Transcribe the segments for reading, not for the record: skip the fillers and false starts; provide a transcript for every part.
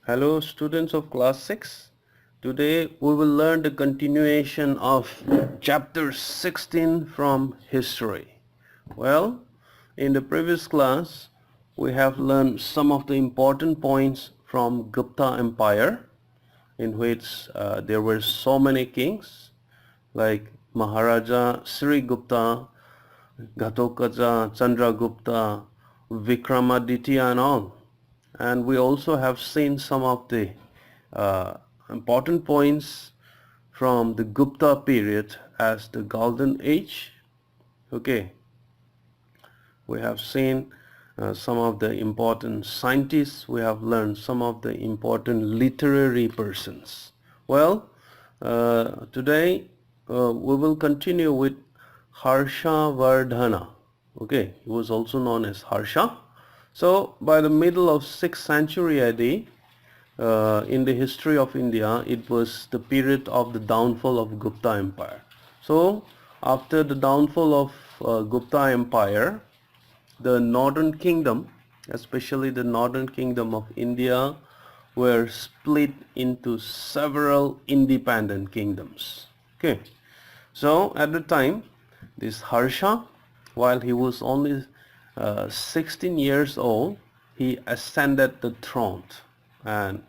Hello students of class 6. Today we will learn the continuation of chapter 16 from history. Well, in the previous class we have learned some of the important points from Gupta Empire, in which there were so many kings like Maharaja Sri Gupta, Ghatotkacha, Chandragupta, Vikramaditya and all. And we also have seen some of the uh, important points from the Gupta period as the golden age. Okay, we have seen some of the important scientists, we have learned some of the important literary persons. Well, today we will continue with Harsha Vardhana. Okay, he was also known as Harsha. So by the middle of 6th century AD, in the history of India, it was the period of the downfall of Gupta Empire. So after the downfall of Gupta Empire, the northern kingdom, especially the northern kingdom of India, were split into several independent kingdoms. Okay, so at the time, this Harsha, while he was only 16 years old, he ascended the throne and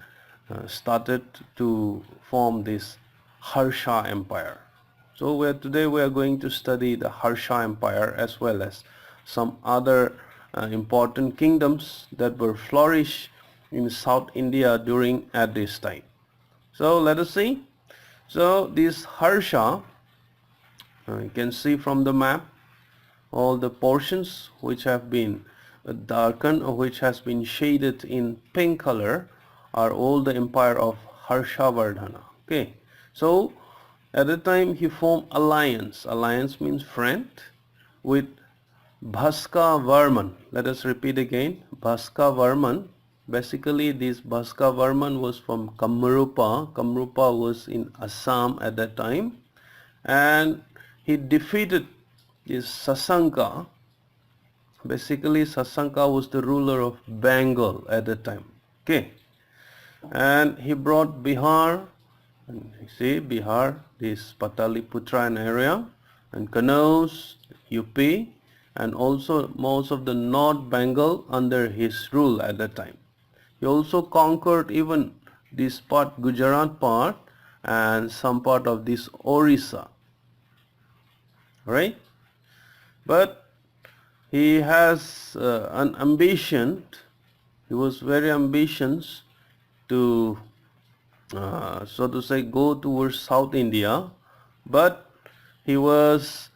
started to form this Harsha Empire. So today we are going to study the Harsha Empire as well as some other important kingdoms that were flourished in South India during at this time. So let us see. So this Harsha, you can see from the map all the portions which have been darkened or which has been shaded in pink color are all the empire of Harshavardhana. Okay, so at the time he formed alliance. Alliance means friend with Bhaska Varman. Let us repeat again. Bhaska Varman. Basically, this Bhaska Varman was from Kamrupa. Kamrupa was in Assam at that time, and he defeated this Sasanka. Basically, Sasanka was the ruler of Bengal at that time. Okay, and he brought Bihar. And you see Bihar, this Pataliputra area, and Kanauj, UP, and also most of the North Bengal under his rule at that time. He also conquered even this part, Gujarat part, and some part of this Orissa. Right? But he has an ambition. He was very ambitious to, so to say, go towards South India, but he was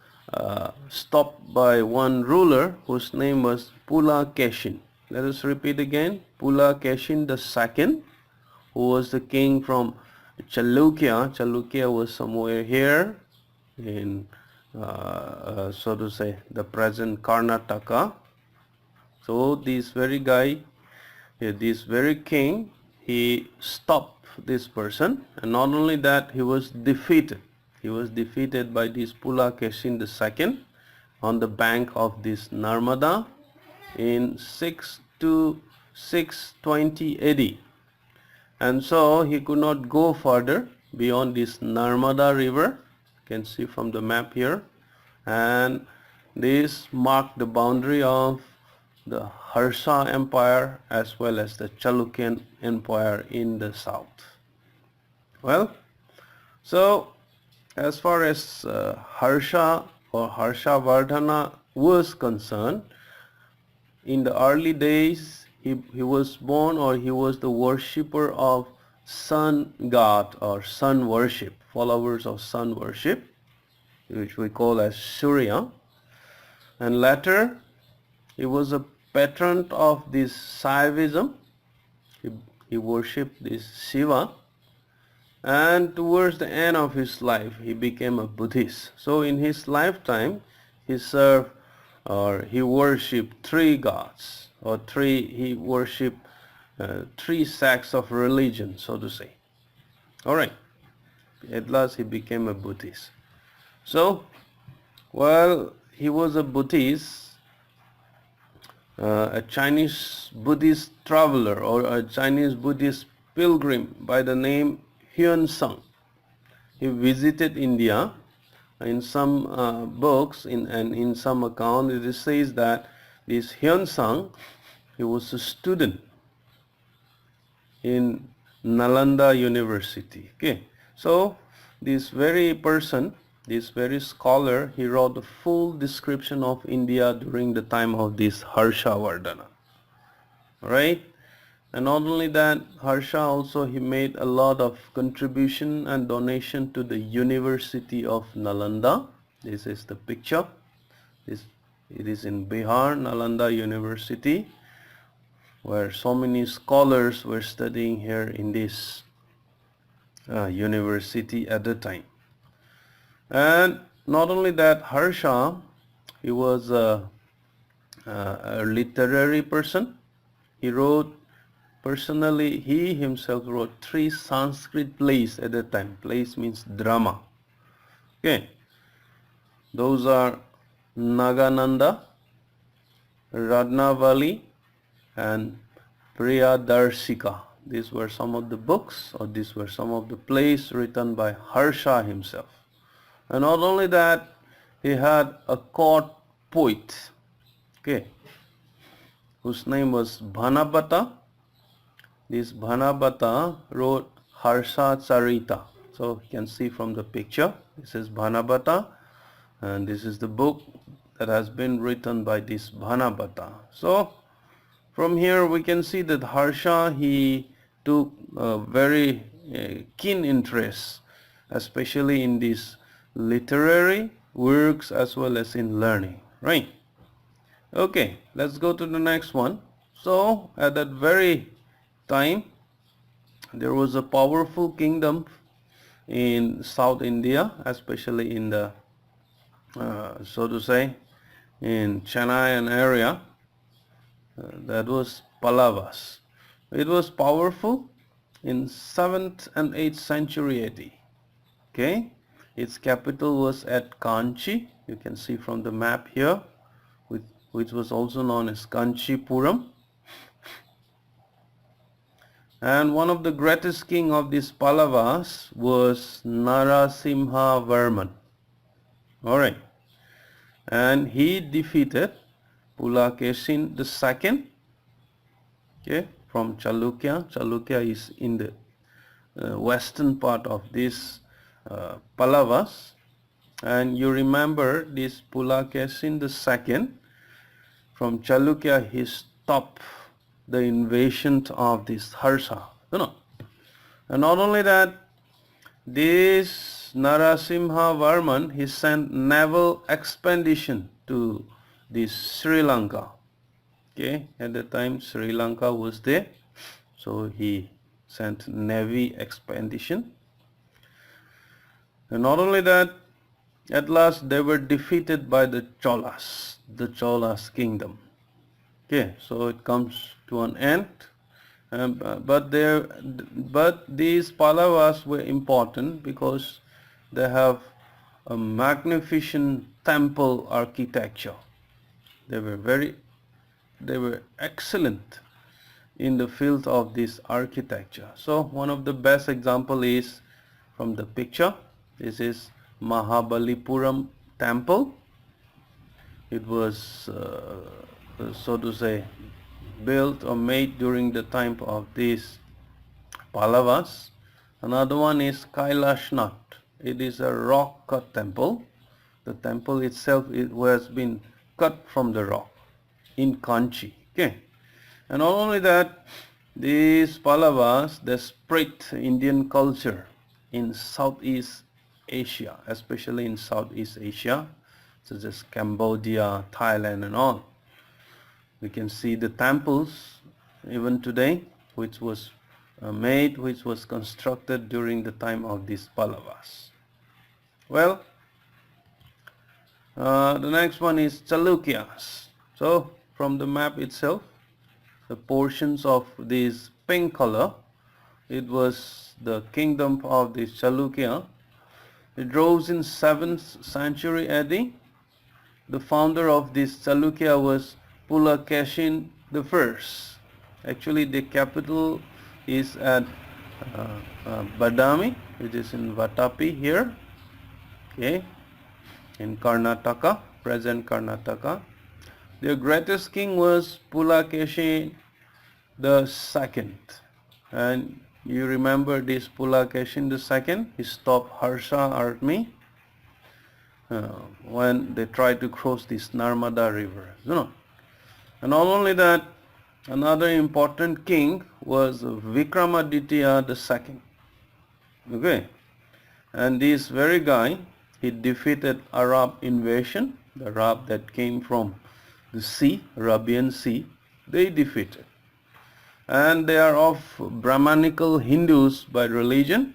stopped by one ruler whose name was Pulakeshin. Let us repeat again. Pulakeshin II, who was the king from Chalukya. Chalukya was somewhere here in, so to say, the present Karnataka. So this very guy, this very king, he stopped this person, and not only that, he was defeated. He was defeated by this Pulakeshin II on the bank of this Narmada in 620 AD. And so he could not go further beyond this Narmada river. You can see from the map here. And this marked the boundary of the Harsha Empire as well as the Chalukyan Empire in the south. Well, so as far as Harsha or Harshavardhana was concerned, in the early days he was born, or he was the worshipper of sun god or sun worship, followers of sun worship, which we call as Surya. And later he was a patron of this Saivism. He worshipped this Shiva, and towards the end of his life he became a Buddhist. So in his lifetime he served, or he worshipped three gods, or he worshipped three sects of religion, so to say. Alright, at last he became a Buddhist. So while he was a Buddhist, a Chinese Buddhist traveler or a Chinese Buddhist pilgrim by the name Hyun-sung. He visited India. In some books and in some account it says that this Hyun-sung, he was a student in Nalanda University. Okay, so this very person, this very scholar, he wrote a full description of India during the time of this Harsha Vardhana. Alright, and not only that, Harsha also, he made a lot of contribution and donation to the University of Nalanda. This is the picture. It is in Bihar, Nalanda University, where so many scholars were studying here in this university at the time. And not only that, Harsha, he was a literary person. He wrote, personally, he himself wrote 3 Sanskrit plays at that time. Plays means drama. Okay, those are Nagananda, Radnavali, and Priyadarshika. These were some of the books, or these were some of the plays written by Harsha himself. And not only that, he had a court poet, okay, whose name was Bhanabata. This Bhanabata wrote Harsha Charita. So you can see from the picture, this is Bhanabata, and this is the book that has been written by this Bhanabata. So from here we can see that Harsha, he took a very keen interest, especially in these literary works as well as in learning, right? Okay, let's go to the next one. So at that very time, there was a powerful kingdom in South India, especially in the so to say in Chennai area, that was Pallavas. It was powerful in 7th and 8th century AD. Okay, its capital was at Kanchi. You can see from the map here, which was also known as Kanchipuram. And one of the greatest king of these Pallavas was Narasimha Varman. Alright, and he defeated Pulakesin II, okay, from Chalukya. Chalukya is in the western part of this Pallavas. And you remember this Pulakesin II from Chalukya, he stopped the invasion of this Harsha, And not only that, this Narasimha Varman, he sent naval expedition to this Sri Lanka. Okay, at the time Sri Lanka was there, so he sent navy expedition. And not only that, at last they were defeated by the Cholas kingdom. Okay, so it comes to an end. But these Pallavas were important because they have a magnificent temple architecture. They were excellent in the field of this architecture. So one of the best example is from the picture. This is Mahabalipuram temple. It was so to say built or made during the time of these Pallavas. Another one is Kailashnath. It is a rock cut temple. The temple itself, it has been cut from the rock in Kanchi. Okay, and not only that, these Pallavas, they spread Indian culture in Southeast Asia, especially in Southeast Asia, such as Cambodia, Thailand, and all. We can see the temples even today, which was constructed during the time of these Pallavas. Well, the next one is Chalukyas. So from the map itself, the portions of this pink color, it was the kingdom of the Chalukya. It rose in 7th century AD. The founder of this Chalukya was Pulakesin I. Actually, the capital is at Badami, which is in Vatapi here, okay, in Karnataka, present Karnataka. Their greatest king was Pulakeshi the second, and you remember this Pulakeshin the second. He stopped Harsha army when they tried to cross this Narmada river. And not only that, another important king was Vikramaditya the second. Okay, and this very guy, he defeated Arab invasion, the Arab that came from the sea, Arabian Sea. They defeated, and they are of Brahmanical Hindus by religion,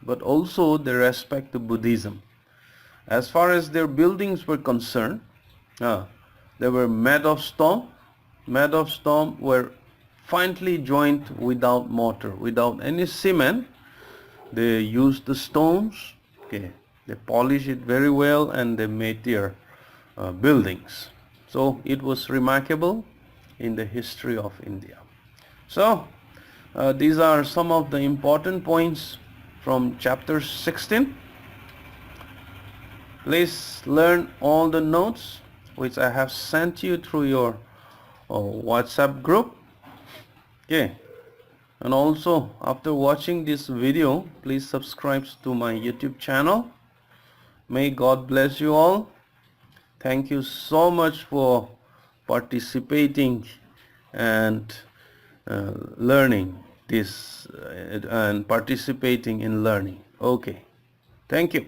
but also they respect the Buddhism. As far as their buildings were concerned, they were made of stone, were finely joined without mortar, without any cement. They used the stones, okay, they polished it very well, and they made their buildings. So it was remarkable in the history of India. So these are some of the important points from chapter 16. Please learn all the notes which I have sent you through your WhatsApp group. Okay. And also, after watching this video, please subscribe to my YouTube channel. May God bless you all. Thank you so much for participating and learning this and participating in learning. Okay. Thank you.